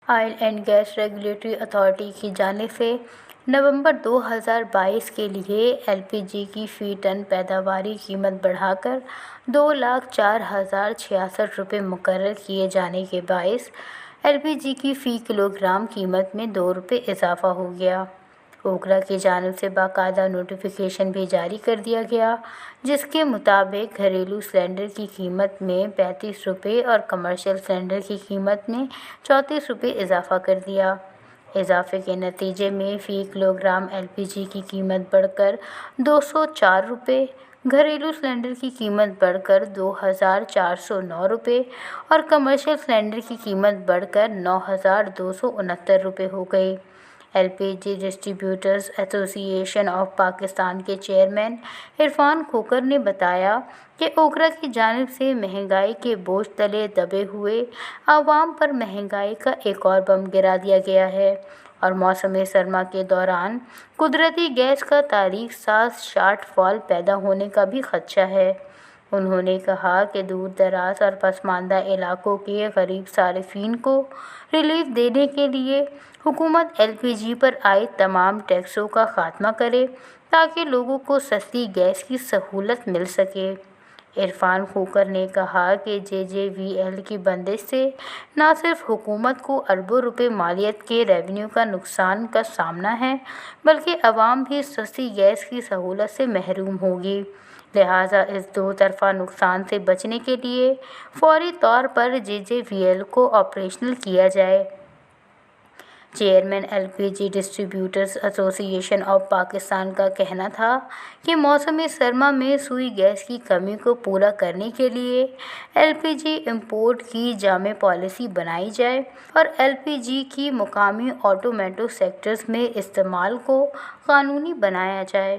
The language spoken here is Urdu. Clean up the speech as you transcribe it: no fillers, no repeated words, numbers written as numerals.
Oil and gas regulatory authority کی جانب سے نومبر 2022 کے لیے ایل پی جی کی فی ٹن پیداواری قیمت بڑھا کر 2,04,066 روپے مقرر کیے جانے کے باعث ایل پی جی کی فی کلو گرام قیمت میں 2 روپے اضافہ ہو گیا۔ اوکرا کی جانب سے باقاعدہ نوٹیفیکیشن بھی جاری کر دیا گیا، جس کے مطابق گھریلو سلنڈر کی قیمت میں 35 روپے اور کمرشل سلنڈر کی قیمت میں 34 روپے اضافہ کر دیا۔ اضافے کے نتیجے میں فی کلو گرام ایل پی جی کی قیمت بڑھ کر 204 روپے، گھریلو سلنڈر کی قیمت بڑھ کر 2,409 روپے اور کمرشل سلنڈر کی قیمت بڑھ کر 9,269 روپے ہو گئی۔ ایل پی جی ڈسٹریبیوٹرز ایسوسی ایشن آف پاکستان کے چیئرمین عرفان کھوکھر نے بتایا کہ اوکرا کی جانب سے مہنگائی کے بوجھ تلے دبے ہوئے عوام پر مہنگائی کا ایک اور بم گرا دیا گیا ہے اور موسم سرما کے دوران قدرتی گیس کا تاریخ ساز شارٹ فال پیدا ہونے کا بھی خدشہ ہے۔ انہوں نے کہا کہ دور دراز اور پسماندہ علاقوں کے غریب صارفین کو ریلیف دینے کے لیے حکومت ایل پی جی پر عائد تمام ٹیکسوں کا خاتمہ کرے تاکہ لوگوں کو سستی گیس کی سہولت مل سکے۔ عرفان کھوکھر نے کہا کہ جے وی ایل کی بندش سے نہ صرف حکومت کو اربوں روپے مالیت کے ریونیو کا نقصان کا سامنا ہے بلکہ عوام بھی سستی گیس کی سہولت سے محروم ہوگی، لہٰذا اس دو طرفہ نقصان سے بچنے کے لیے فوری طور پر جے وی ایل کو آپریشنل کیا جائے۔ چیئرمین ایل پی جی ڈسٹریبیوٹرز ایسوسی ایشن آف پاکستان کا کہنا تھا کہ موسم سرما میں سوئی گیس کی کمی کو پورا کرنے کے لیے ایل پی جی امپورٹ کی جامع پالیسی بنائی جائے اور ایل پی جی کی مقامی آٹومیٹو سیکٹرز میں استعمال کو قانونی بنایا جائے۔